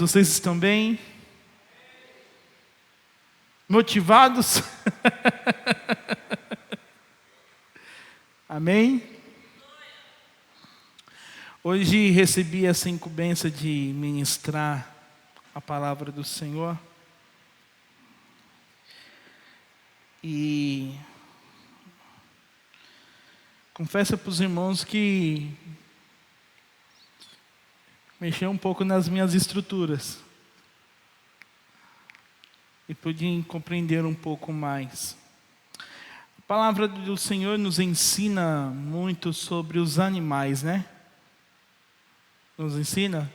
vocês estão bem? Motivados? Amém? Hoje recebi essa incumbência de ministrar a palavra do Senhor. E confesso para os irmãos que mexeu um pouco nas minhas estruturas. E pude compreender um pouco mais. A palavra do Senhor nos ensina muito sobre os animais, né? Nos ensina.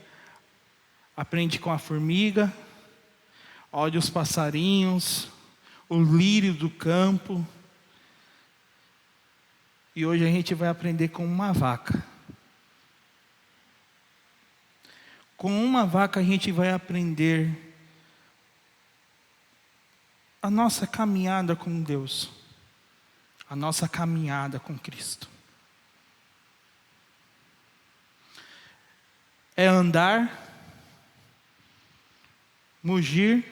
Aprende com a formiga, olha os passarinhos, o lírio do campo. E hoje a gente vai aprender com uma vaca. Com uma vaca a gente vai aprender a nossa caminhada com Deus, a nossa caminhada com Cristo. É andar, mugir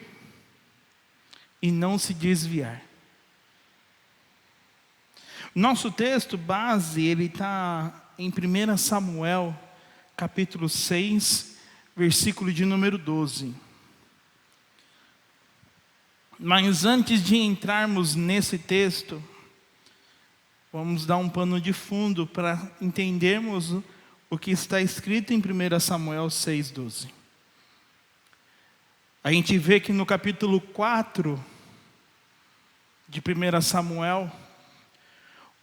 e não se desviar. Nosso texto base, ele está em 1 Samuel, capítulo 6, versículo de número 12. Mas antes de entrarmos nesse texto, vamos dar um pano de fundo para entendermos o que está escrito em 1 Samuel 6,12. A gente vê que no capítulo 4 de 1 Samuel,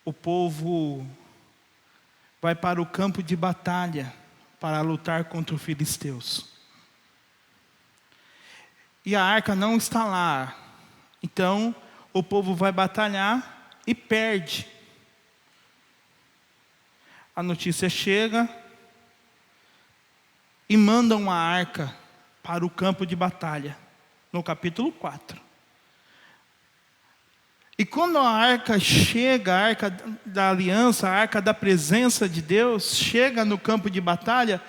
o povo vai para o campo de batalha para lutar contra os filisteus. E a arca não está lá. Então, o povo vai batalhar e perde. A notícia chega e mandam a arca para o campo de batalha, no capítulo 4. E quando a arca chega, a arca da aliança, a arca da presença de Deus, chega no campo de batalha,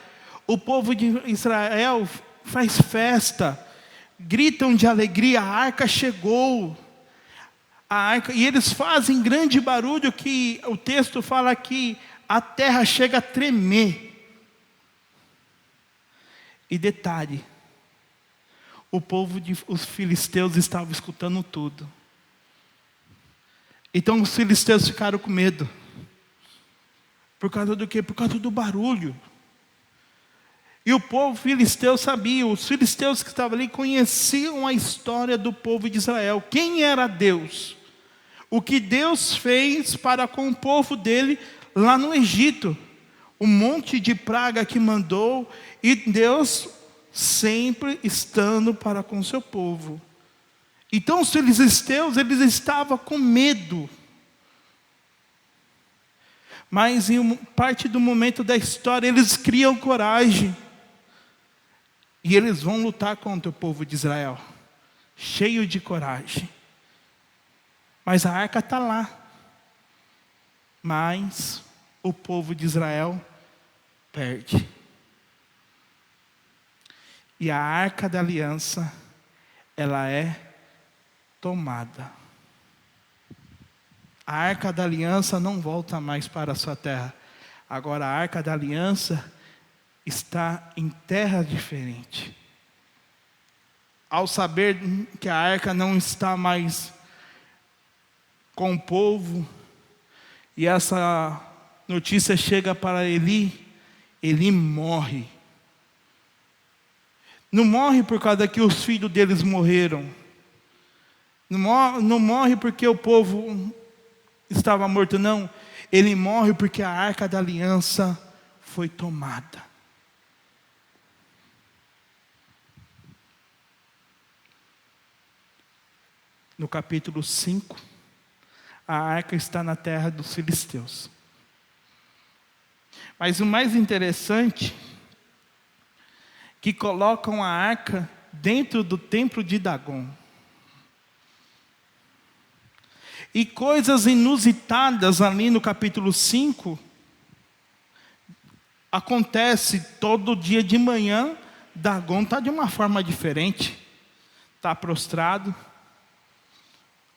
o povo de Israel faz festa, gritam de alegria, a arca chegou. E eles fazem grande barulho, que o texto fala que a terra chega a tremer. E detalhe, os filisteus estavam escutando tudo. Então os filisteus ficaram com medo. Por causa do quê? Por causa do barulho. E o povo filisteu sabia, os filisteus que estavam ali conheciam a história do povo de Israel. Quem era Deus? O que Deus fez para com o povo dele lá no Egito. Um monte de praga que mandou, e Deus sempre estando para com o seu povo. Então os filisteus, eles estavam com medo. Mas em parte do momento da história, eles criam coragem. E eles vão lutar contra o povo de Israel, cheio de coragem. Mas a arca está lá. Mas o povo de Israel perde. E a arca da aliança, ela é tomada. A arca da aliança não volta mais para a sua terra. Agora a arca da aliança está em terra diferente. Ao saber que a arca não está mais com o povo, e essa notícia chega para Eli, Eli morre. Não morre por causa que os filhos deles morreram. Não morre porque o povo estava morto, não. Ele morre porque a arca da aliança foi tomada. No capítulo 5, a arca está na terra dos filisteus. Mas o mais interessante, que colocam a arca dentro do templo de Dagon. E coisas inusitadas ali no capítulo 5, acontece todo dia de manhã, Dagon está de uma forma diferente. Está prostrado.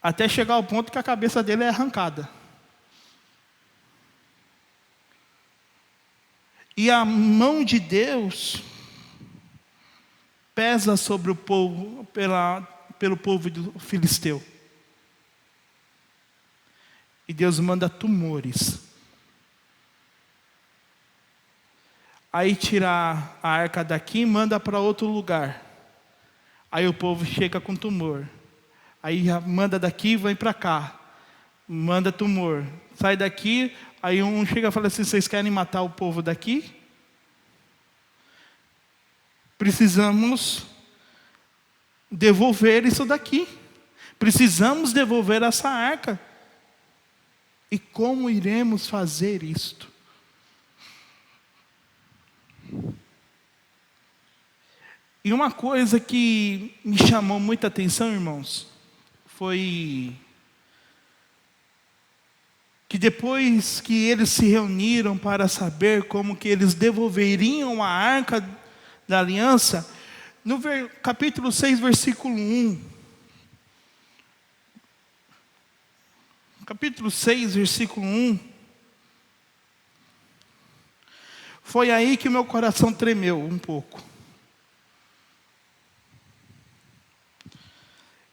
Até chegar ao ponto que a cabeça dele é arrancada. E a mão de Deus pesa sobre o povo, pelo povo do filisteu. E Deus manda tumores. Aí tira a arca daqui e manda para outro lugar. Aí o povo chega com tumor. Aí manda daqui e vem para cá. Manda tumor. Sai daqui, aí um chega e fala assim, vocês querem matar o povo daqui? Precisamos devolver isso daqui. Precisamos devolver essa arca. E como iremos fazer isto? E uma coisa que me chamou muita atenção, irmãos, foi que depois que eles se reuniram para saber como que eles devolveriam a arca da aliança, no capítulo 6, versículo 1. Capítulo 6, versículo 1. Foi aí que meu coração tremeu um pouco.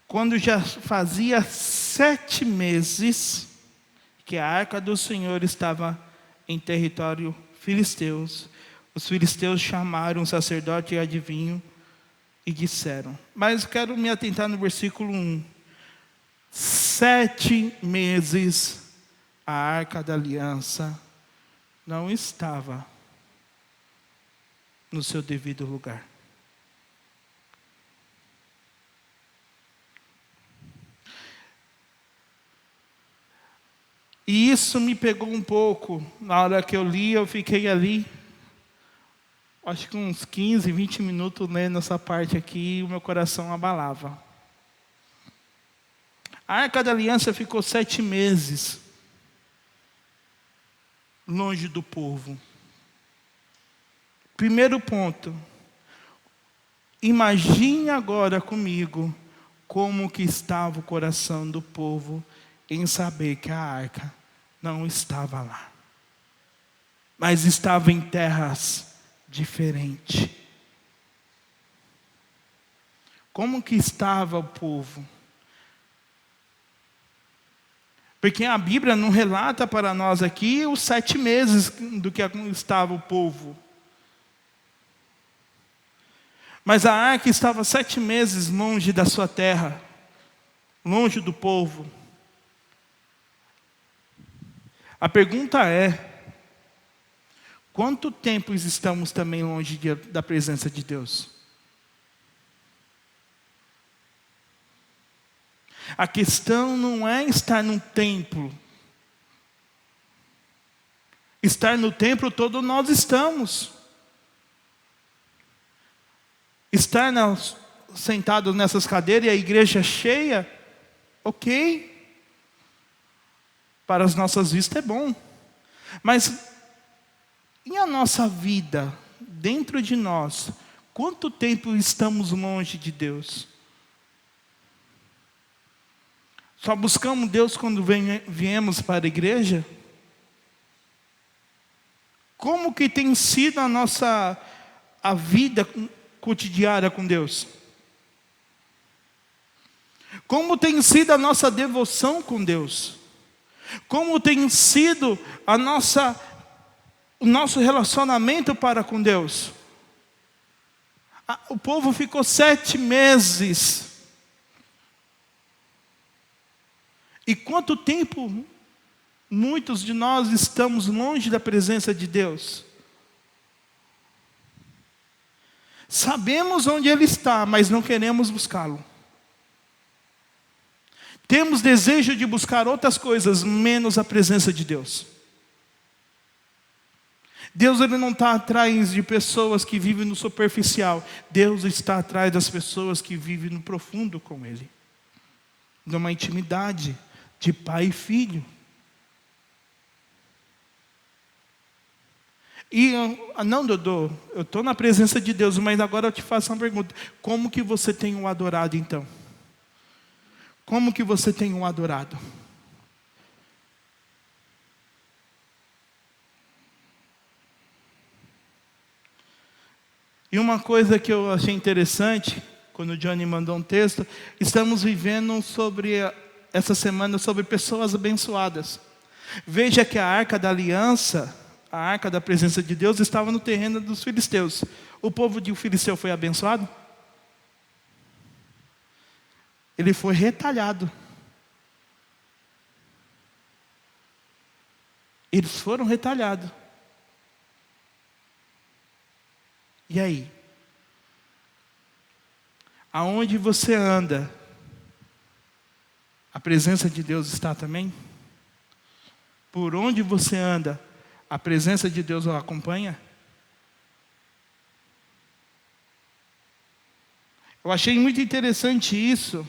Quando já fazia 7 meses que a arca do Senhor estava em território filisteus, os filisteus chamaram um sacerdote e adivinho e disseram, mas quero me atentar no versículo 1. 7 meses a arca da aliança não estava no seu devido lugar. E isso me pegou um pouco. Na hora que eu li, eu fiquei ali, acho que uns 15, 20 minutos lendo essa parte aqui, e o meu coração abalava. A arca da aliança ficou 7 meses longe do povo. Primeiro ponto. Imagine agora comigo como que estava o coração do povo em saber que a arca não estava lá, mas estava em terras diferentes. Como que estava o povo? Porque a Bíblia não relata para nós aqui os 7 meses do que estava o povo. Mas a arca estava 7 meses longe da sua terra, longe do povo. A pergunta é, quanto tempo estamos também longe da presença de Deus? A questão não é estar num templo. Estar no templo todos nós estamos. Estar sentados nessas cadeiras e a igreja cheia, ok. Para as nossas vistas é bom. Mas e a nossa vida, dentro de nós? Quanto tempo estamos longe de Deus? Só buscamos Deus quando viemos para a igreja? Como que tem sido a vida cotidiana com Deus? Como tem sido a nossa devoção com Deus? Como tem sido o nosso relacionamento para com Deus? O povo ficou 7 meses. E quanto tempo muitos de nós estamos longe da presença de Deus? Sabemos onde Ele está, mas não queremos buscá-lo. Temos desejo de buscar outras coisas, menos a presença de Deus. Deus ele não está atrás de pessoas que vivem no superficial. Deus está atrás das pessoas que vivem no profundo com Ele. Numa intimidade de pai e filho. Não, Dodô, eu estou na presença de Deus, mas agora eu te faço uma pergunta. Como que você tem o adorado então? Como que você tem o adorado? E uma coisa que eu achei interessante, quando o Johnny mandou um texto, estamos vivendo essa semana sobre pessoas abençoadas. Veja que a arca da aliança, a arca da presença de Deus, estava no terreno dos filisteus. O povo de filisteu foi abençoado? Ele foi retalhado. Eles foram retalhados. E aí? Aonde você anda, a presença de Deus está também? Por onde você anda, a presença de Deus o acompanha? Eu achei muito interessante isso.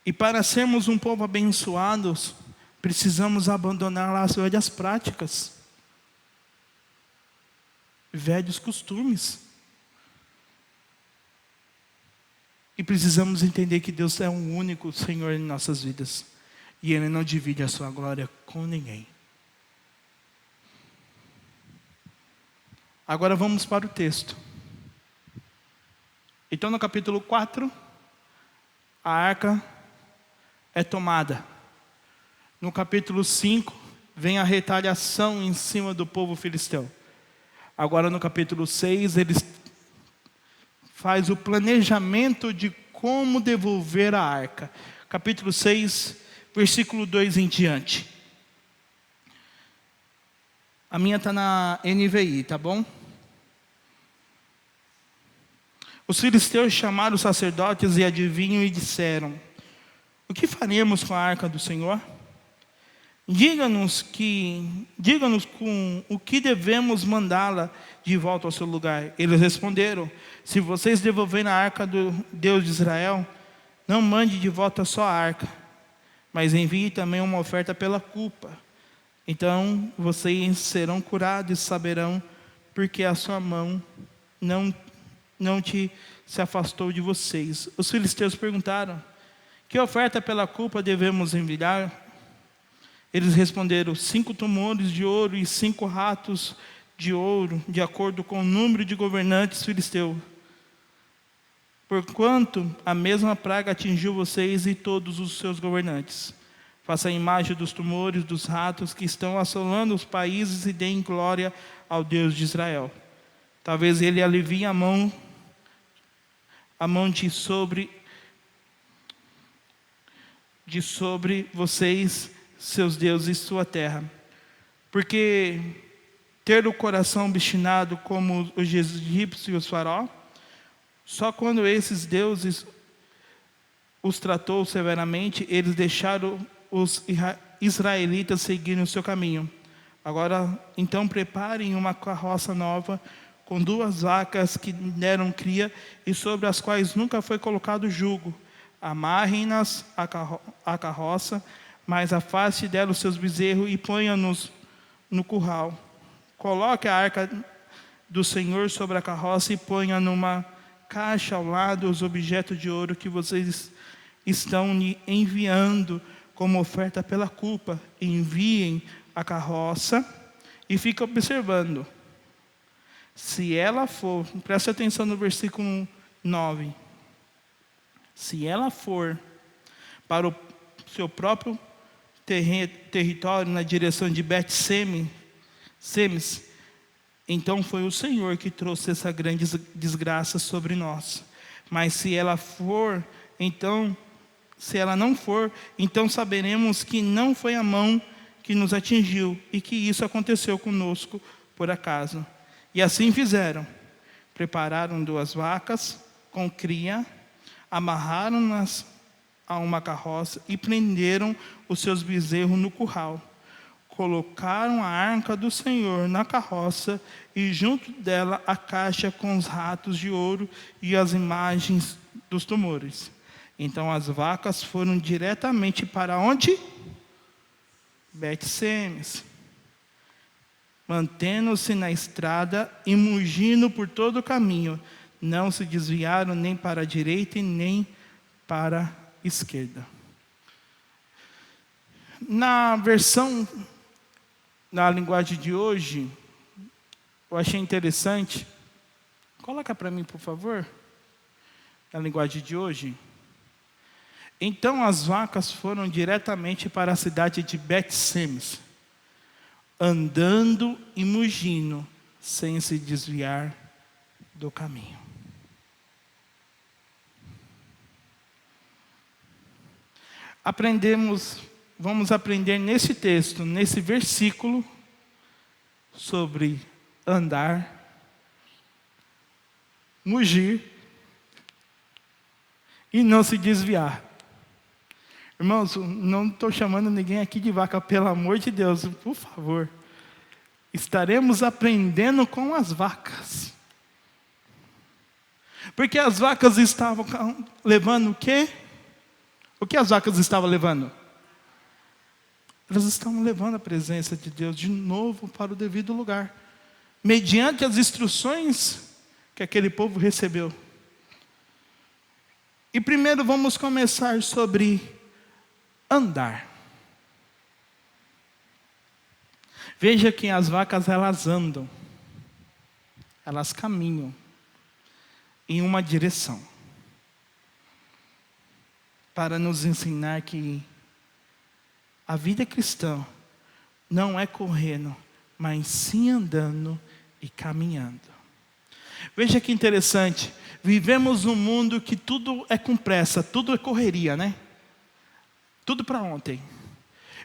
E para sermos um povo abençoados, precisamos abandonar lá as velhas práticas, velhos costumes. E precisamos entender que Deus é um único Senhor em nossas vidas. E Ele não divide a sua glória com ninguém. Agora vamos para o texto. Então no capítulo 4, a arca é tomada. No capítulo 5, vem a retaliação em cima do povo filisteu. Agora no capítulo 6, eles faz o planejamento de como devolver a arca. Capítulo 6, versículo 2 em diante. A minha está na NVI, tá bom? Os filisteus chamaram os sacerdotes e adivinham e disseram: o que faremos com a arca do Senhor? Diga-nos com o que devemos mandá-la de volta ao seu lugar. Eles responderam: se vocês devolverem a arca do Deus de Israel, não mande de volta só a arca, mas envie também uma oferta pela culpa. Então vocês serão curados e saberão porque a sua mão não se afastou de vocês. Os filisteus perguntaram: que oferta pela culpa devemos enviar? Eles responderam: 5 tumores de ouro e 5 ratos de ouro, de acordo com o número de governantes filisteus. Porquanto a mesma praga atingiu vocês e todos os seus governantes. Faça a imagem dos tumores, dos ratos que estão assolando os países e deem glória ao Deus de Israel. Talvez Ele alivie a mão de sobre vocês, seus deuses, sua terra. Porque ter o coração obstinado como os egípcios e os faraó, só quando esses deuses os tratou severamente, eles deixaram os israelitas seguirem o seu caminho. Agora, então, preparem uma carroça nova, com 2 vacas que deram cria, e sobre as quais nunca foi colocado jugo. Amarrem-nas à carroça, mas afaste dela os seus bezerros e ponha-nos no curral. Coloque a arca do Senhor sobre a carroça e ponha numa caixa ao lado os objetos de ouro que vocês estão enviando como oferta pela culpa. Enviem a carroça e fiquem observando. Se ela for, preste atenção no versículo 9. Se ela for para o seu próprio território, na direção de Bet-Semes, então foi o Senhor que trouxe essa grande desgraça sobre nós. Mas se ela não for, então saberemos que não foi a mão que nos atingiu e que isso aconteceu conosco por acaso. E assim fizeram. Prepararam 2 vacas com cria, amarraram-nas a uma carroça e prenderam os seus bezerros no curral. Colocaram a arca do Senhor na carroça e junto dela a caixa com os ratos de ouro e as imagens dos tumores. Então as vacas foram diretamente para onde? Bet-Semes. mantendo-se na estrada e mugindo por todo o caminho. Não se desviaram nem para a direita e nem para a esquerda. Na versão, na linguagem de hoje, eu achei interessante. Coloca para mim, por favor. Na linguagem de hoje. Então as vacas foram diretamente para a cidade de Bet-Semes, andando e mugindo, sem se desviar do caminho. Vamos aprender nesse texto, nesse versículo, sobre andar, mugir e não se desviar. Irmãos, não estou chamando ninguém aqui de vaca, pelo amor de Deus, por favor. Estaremos aprendendo com as vacas. Porque as vacas estavam levando o quê? O que as vacas estavam levando? Elas estavam levando a presença de Deus de novo para o devido lugar, mediante as instruções que aquele povo recebeu. E primeiro vamos começar sobre andar. Veja que as vacas, elas andam, elas caminham em uma direção, para nos ensinar que a vida cristã não é correndo, mas sim andando e caminhando. Veja que interessante, vivemos num mundo que tudo é com pressa, tudo é correria, né? Tudo para ontem.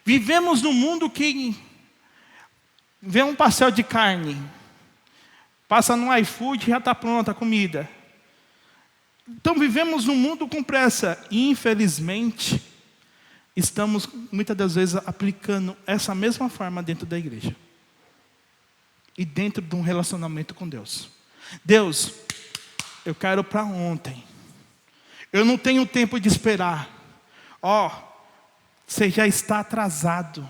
Vivemos num mundo que vê um pastel de carne, passa no iFood e já está pronta a comida. Então vivemos num mundo com pressa e infelizmente estamos muitas das vezes aplicando essa mesma forma dentro da igreja e dentro de um relacionamento com Deus. Deus, eu quero para ontem. Eu não tenho tempo de esperar. Você já está atrasado.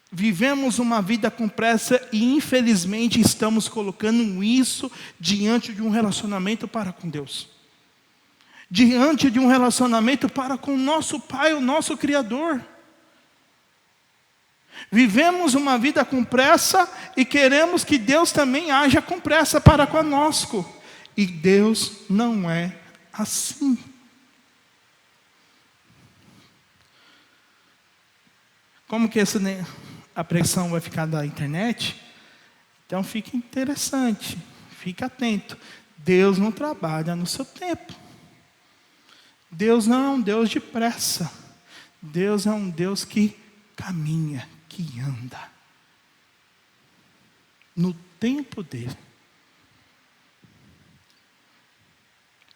Vivemos uma vida com pressa e infelizmente estamos colocando isso diante de um relacionamento para com Deus. Diante de um relacionamento para com o nosso Pai, o nosso Criador. Vivemos uma vida com pressa e queremos que Deus também haja com pressa para conosco. E Deus não é assim. Como que a pregação vai ficar da internet? Então fique interessante, fique atento. Deus não trabalha no seu tempo. Deus não é um Deus de pressa. Deus é um Deus que caminha, que anda no tempo dele.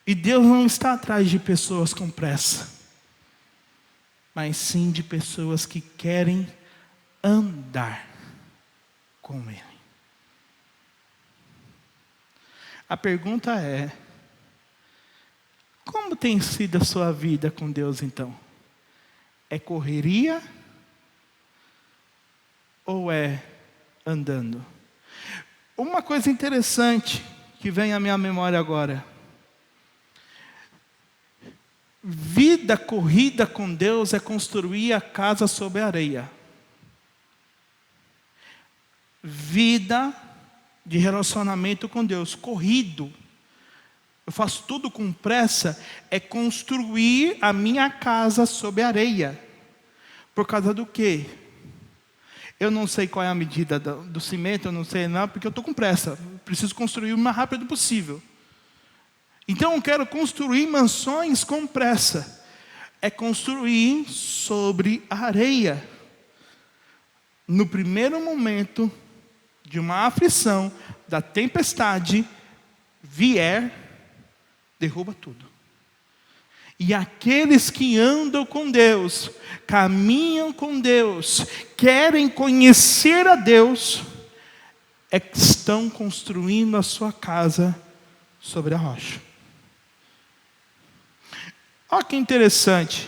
E Deus não está atrás de pessoas com pressa, mas sim de pessoas que querem andar com Ele. A pergunta é: como tem sido a sua vida com Deus então? É correria ou é andando? Uma coisa interessante que vem à minha memória agora: vida corrida com Deus é construir a casa sobre a areia. Vida de relacionamento com Deus, corrido, eu faço tudo com pressa, é construir a minha casa sobre a areia. Por causa do quê? Eu não sei qual é a medida do cimento, eu não sei não, porque eu estou com pressa. Preciso construir o mais rápido possível. Então eu quero construir mansões com pressa. É construir sobre a areia. No primeiro momento de uma aflição, da tempestade, vier, derruba tudo. E aqueles que andam com Deus, caminham com Deus, querem conhecer a Deus, estão construindo a sua casa sobre a rocha. Olha que interessante.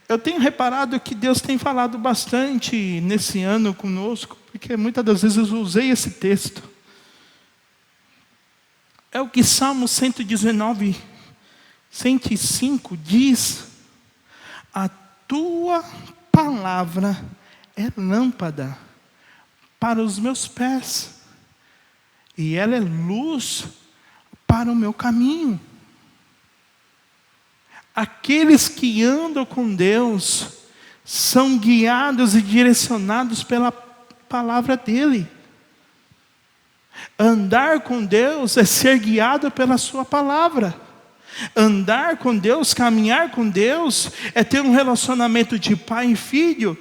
Eu tenho reparado que Deus tem falado bastante nesse ano conosco, porque muitas das vezes eu usei esse texto. É o que Salmo 119, 105 diz: a tua palavra é lâmpada para os meus pés, e ela é luz para o meu caminho. Aqueles que andam com Deus são guiados e direcionados pela palavra dEle. Andar com Deus é ser guiado pela sua palavra. Andar com Deus, caminhar com Deus, é ter um relacionamento de pai e filho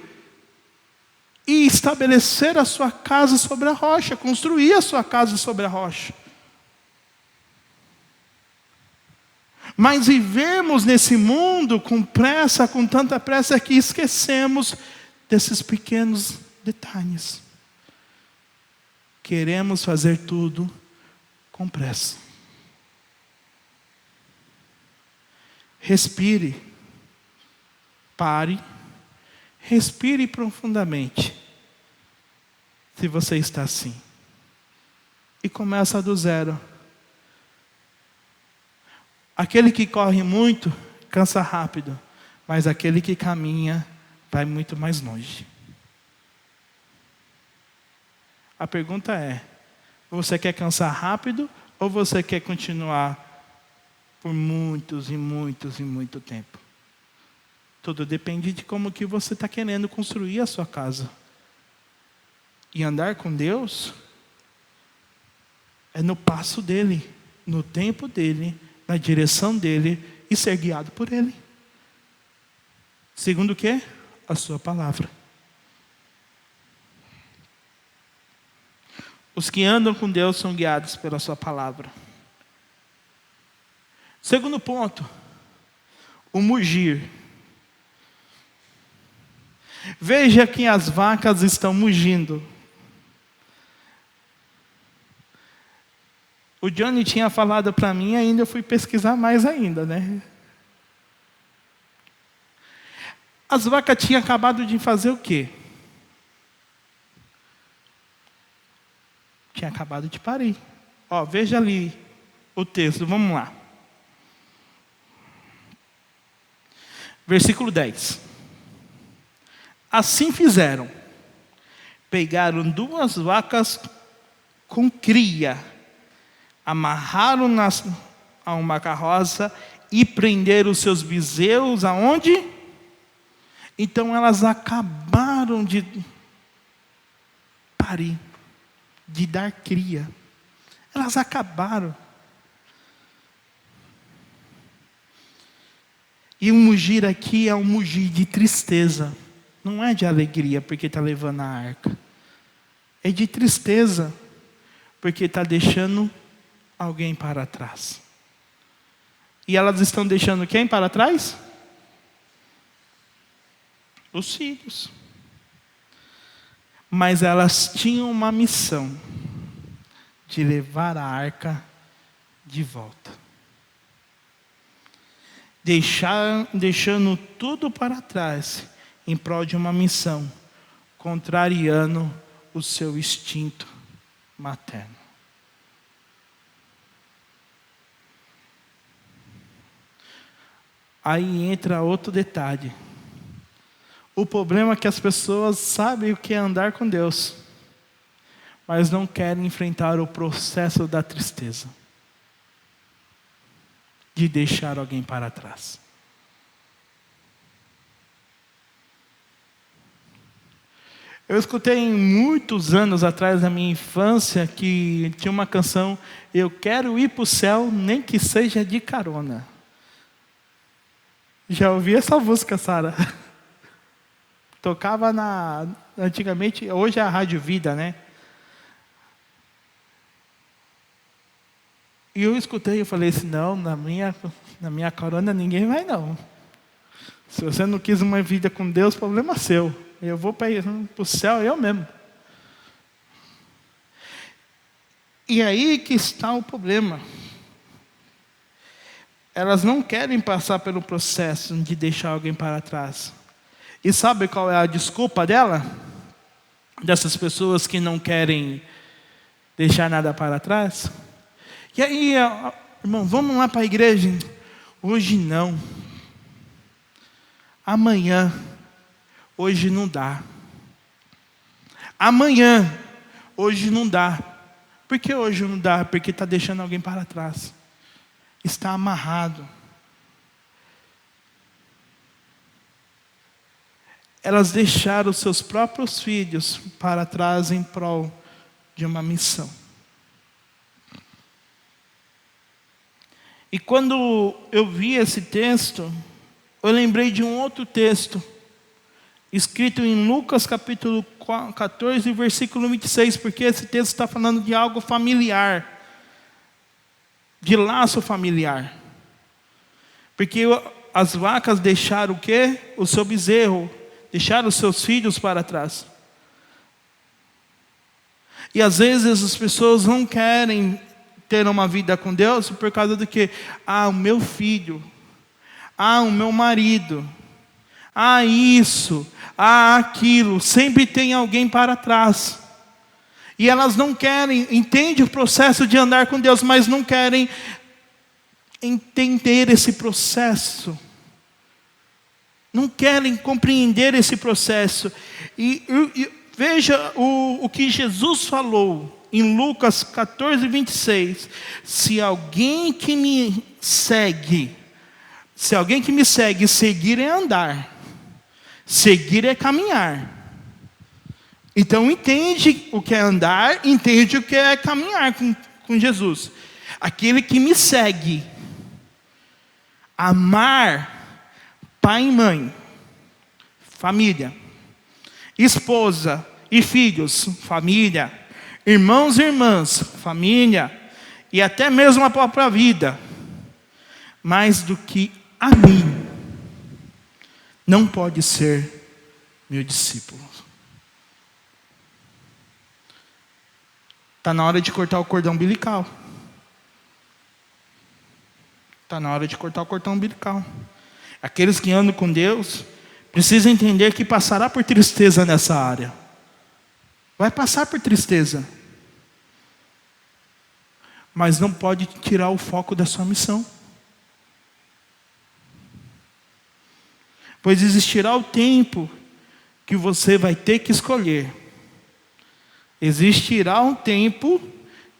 e estabelecer a sua casa sobre a rocha, construir a sua casa sobre a rocha. Mas vivemos nesse mundo com pressa, com tanta pressa, que esquecemos desses pequenos detalhes. Queremos fazer tudo com pressa. Respire, pare, respire profundamente, se você está assim. E começa do zero. Aquele que corre muito, cansa rápido, mas aquele que caminha, vai muito mais longe. A pergunta é: você quer cansar rápido ou você quer continuar por muitos e muitos e muito tempo? Tudo depende de como que você está querendo construir a sua casa. E andar com Deus é no passo dEle, no tempo dEle, na direção dEle e ser guiado por Ele. Segundo o quê? A sua palavra. Os que andam com Deus são guiados pela sua palavra. Segundo ponto, o mugir. Veja que as vacas estão mugindo. O Johnny tinha falado para mim e ainda eu fui pesquisar mais ainda, né? As vacas tinham acabado de fazer o quê? Tinha acabado de parir. Ó, veja ali o texto, vamos lá. Versículo 10. Assim fizeram. Pegaram 2 vacas com cria, amarraram-nas a uma carroça e prenderam os seus bezerros aonde? Então elas acabaram de parir, de dar cria. Elas acabaram. E o mugir aqui é um mugir de tristeza. Não é de alegria porque está levando a arca. É de tristeza porque está deixando alguém para trás. E elas estão deixando quem para trás? Os filhos. Mas elas tinham uma missão de levar a arca de volta. Deixando tudo para trás em prol de uma missão, contrariando o seu instinto materno. Aí entra outro detalhe. O problema é que as pessoas sabem o que é andar com Deus, mas não querem enfrentar o processo da tristeza, de deixar alguém para trás. Eu escutei muitos anos atrás, na minha infância, que tinha uma canção: eu quero ir para o céu, nem que seja de carona. Já ouvi essa música, Sara? Tocava antigamente, hoje é a Rádio Vida, né? E eu escutei e falei assim: não, na minha carona ninguém vai não. Se você não quis uma vida com Deus, problema seu. Eu vou para o céu eu mesmo. E aí que está o problema. elas não querem passar pelo processo de deixar alguém para trás. E sabe qual é a desculpa dela? Dessas pessoas que não querem deixar nada para trás? E aí, irmão, vamos lá para a igreja? Hoje não. Amanhã. Hoje não dá. Amanhã. Hoje não dá. Por que hoje não dá? Porque está deixando alguém para trás. Está amarrado. Elas deixaram os seus próprios filhos para trás em prol de uma missão. E quando eu vi esse texto, eu lembrei de um outro texto, escrito em Lucas capítulo 14, versículo 26, porque esse texto está falando de algo familiar, de laço familiar. Porque as vacas deixaram o quê? O seu bezerro, deixaram os seus filhos para trás. E às vezes as pessoas não querem ter uma vida com Deus por causa do que? O meu filho, o meu marido, isso, aquilo, sempre tem alguém para trás. E elas não querem, entendem o processo de andar com Deus, mas não querem entender esse processo. Não querem compreender esse processo. E veja o que Jesus falou em Lucas 14, 26. Se alguém que me segue, seguir é andar, seguir é caminhar. Então entende o que é andar, entende o que é caminhar com Jesus. Aquele que me segue, amar pai e mãe, família, esposa e filhos, família, irmãos e irmãs, família, e até mesmo a própria vida, mais do que a mim, não pode ser meu discípulo. Está na hora de cortar o cordão umbilical. Está na hora de cortar o cordão umbilical. Aqueles que andam com Deus precisam entender que passará por tristeza nessa área. Vai passar por tristeza. Mas não pode tirar o foco da sua missão. Pois existirá o tempo que você vai ter que escolher. Existirá um tempo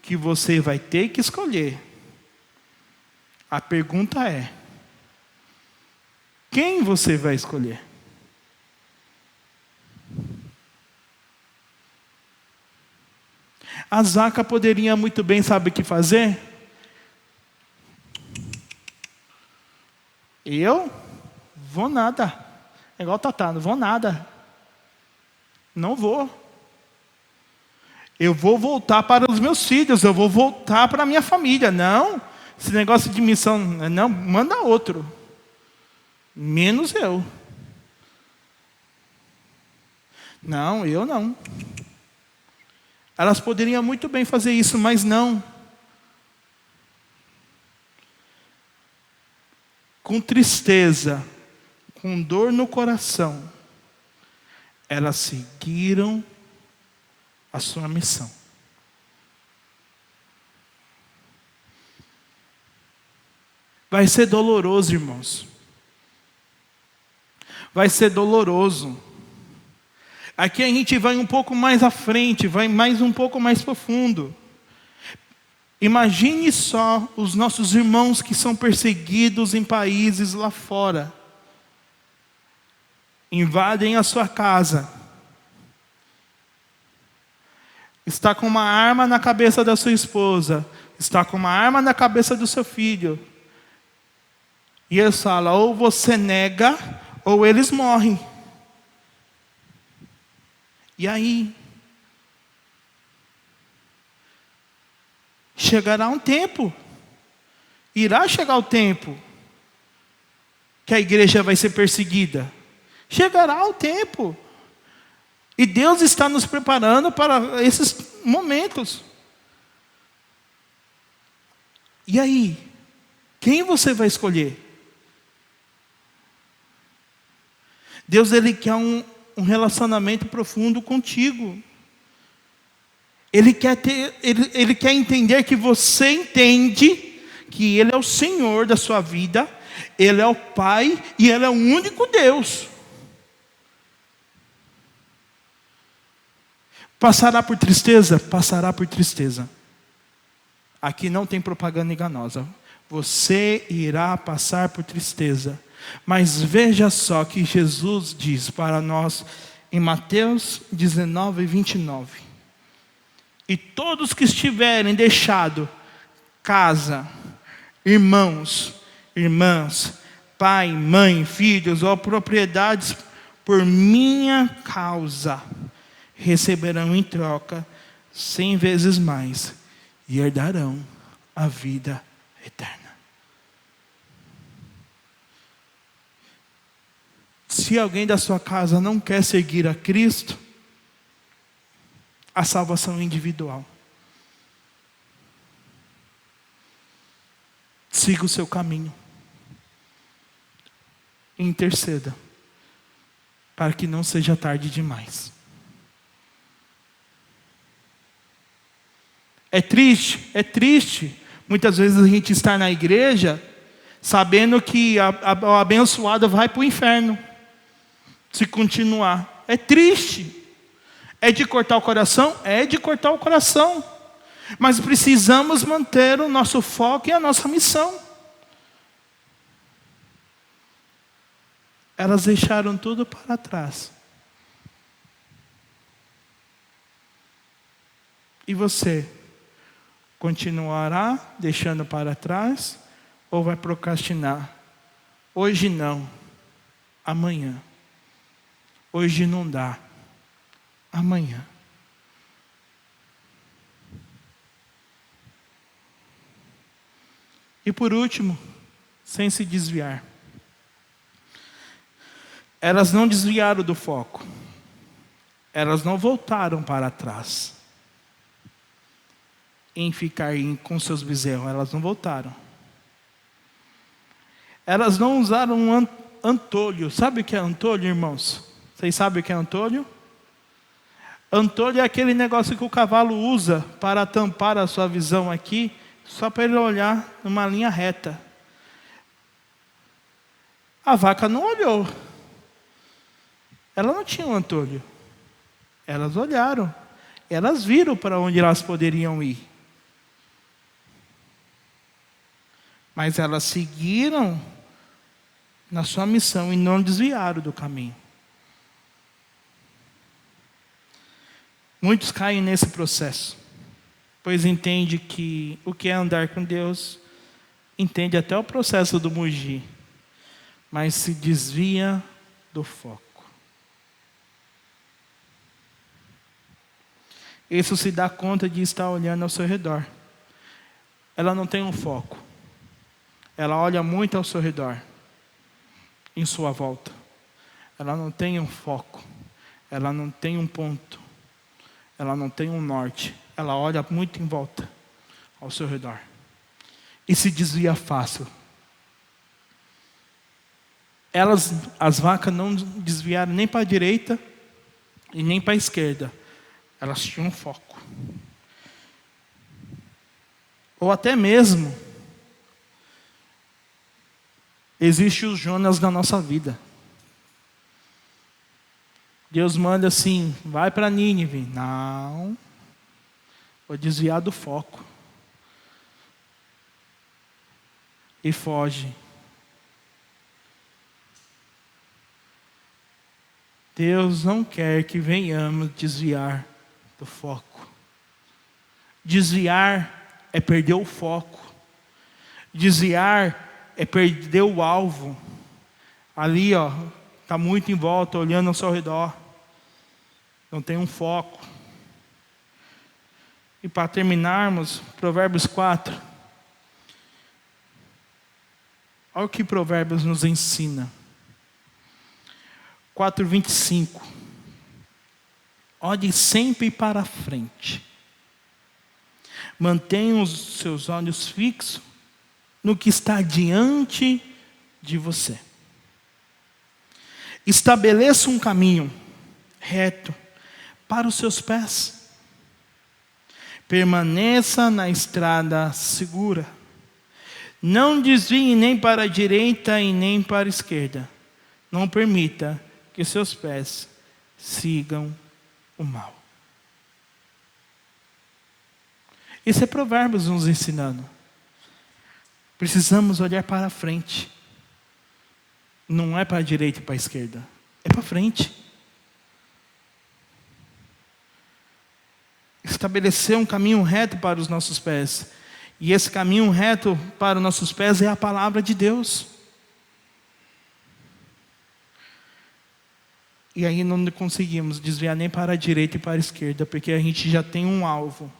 que você vai ter que escolher. A pergunta é: quem você vai escolher? A Zaca poderia muito bem, sabe o que fazer? Eu? Vou nada. É igual Tatá, não vou nada. Não vou. Eu vou voltar para os meus filhos, eu vou voltar para a minha família. Não, esse negócio de missão, não, manda outro. Menos eu. Não, eu não. Elas poderiam muito bem fazer isso, mas não. Com tristeza, com dor no coração, elas seguiram a sua missão. Vai ser doloroso, irmãos. Vai ser doloroso. Aqui a gente vai um pouco mais à frente, vai um pouco mais profundo. Imagine só os nossos irmãos que são perseguidos em países lá fora. Invadem a sua casa. Está com uma arma na cabeça da sua esposa. Está com uma arma na cabeça do seu filho. E eles falam, ou você nega, ou eles morrem. E aí? Chegará um tempo. Irá chegar o tempo que a igreja vai ser perseguida. Chegará o tempo. E Deus está nos preparando para esses momentos. E aí? Quem você vai escolher? Deus, Ele quer um relacionamento profundo contigo. Ele quer entender que você entende que Ele é o Senhor da sua vida, Ele é o Pai e Ele é o único Deus. Passará por tristeza? Passará por tristeza. Aqui não tem propaganda enganosa. Você irá passar por tristeza. Mas veja só que Jesus diz para nós em Mateus 19, 29. E todos que estiverem deixado casa, irmãos, irmãs, pai, mãe, filhos ou propriedades por minha causa, receberão em troca 100 vezes mais e herdarão a vida eterna. Se alguém da sua casa não quer seguir a Cristo, a salvação é individual. Siga o seu caminho. E interceda, para que não seja tarde demais. É triste. Muitas vezes a gente está na igreja, sabendo que o abençoado vai para o inferno, se continuar. É triste. É de cortar o coração? É de cortar o coração. Mas precisamos manter o nosso foco e a nossa missão. Elas deixaram tudo para trás. E você? Continuará deixando para trás? Ou vai procrastinar? Hoje não. Amanhã. Hoje não dá. Amanhã. E por último, sem se desviar. Elas não desviaram do foco. Elas não voltaram para trás. Em ficar com seus bezerros. Elas não voltaram. Elas não usaram antolho. Sabe o que é antolho, irmãos? Vocês sabem o que é antolho? Antolho é aquele negócio que o cavalo usa para tampar a sua visão aqui, só para ele olhar numa linha reta. A vaca não olhou. Ela não tinha um antolho. Elas olharam. Elas viram para onde elas poderiam ir. Mas elas seguiram na sua missão e não desviaram do caminho. Muitos caem nesse processo, pois entende que o que é andar com Deus, entende até o processo do mugir, mas se desvia do foco. Isso se dá conta de estar olhando ao seu redor. Ela não tem um foco. Ela olha muito ao seu redor, em sua volta. Ela não tem um foco. Ela não tem um ponto. Ela não tem um norte. Ela olha muito em volta, ao seu redor. E se desvia fácil. As vacas não desviaram nem para a direita e nem para a esquerda. Elas tinham foco. Ou até mesmo, existe os Jonas na nossa vida. Deus manda assim, vai para Nínive. Não, vou desviar do foco. E foge. Deus não quer que venhamos desviar do foco. Desviar é perder o foco. Desviar é perder o alvo. Ali, está muito em volta, olhando ao seu redor. Não tem um foco. E para terminarmos, Provérbios 4. Olha o que Provérbios nos ensina. 4:25. Olhe sempre para a frente. Mantenha os seus olhos fixos no que está diante de você. Estabeleça um caminho reto para os seus pés. Permaneça na estrada segura. Não desvie nem para a direita e nem para a esquerda. Não permita que seus pés sigam o mal. Esse é Provérbios nos ensinando. Precisamos olhar para frente. Não é para a direita e para a esquerda. É para frente. Estabelecer um caminho reto para os nossos pés. E esse caminho reto para os nossos pés é a palavra de Deus. E aí não conseguimos desviar nem para a direita e para a esquerda, porque a gente já tem um alvo.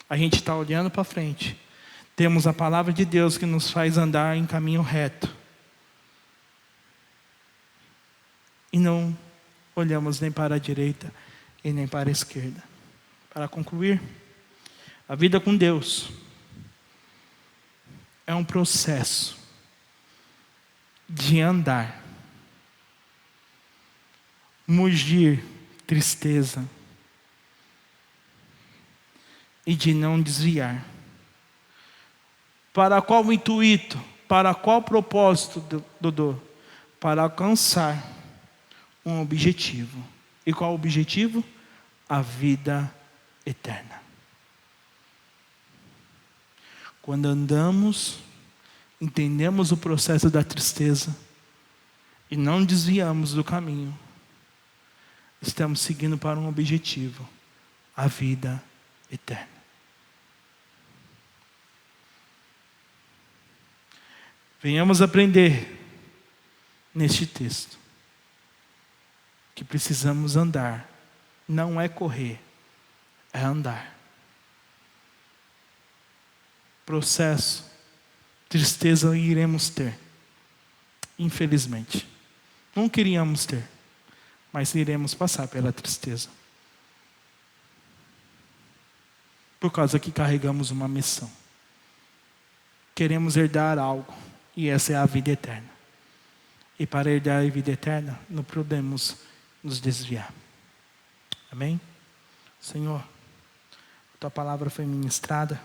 A gente está olhando para frente. Temos a palavra de Deus que nos faz andar em caminho reto. E não olhamos nem para a direita e nem para a esquerda. Para concluir, a vida com Deus é um processo de andar, mugir tristeza e de não desviar. Para qual intuito? Para qual propósito, Dodô? Para alcançar um objetivo. E qual o objetivo? A vida eterna. Quando andamos, entendemos o processo da tristeza e não desviamos do caminho, estamos seguindo para um objetivo, a vida eterna. Venhamos aprender neste texto que precisamos andar, não é correr, é andar. Processo, tristeza iremos ter, infelizmente. Não queríamos ter, mas iremos passar pela tristeza. Por causa que carregamos uma missão. Queremos herdar algo, e essa é a vida eterna. E para herdar a vida eterna, não podemos nos desviar. Amém? Senhor, tua palavra foi ministrada.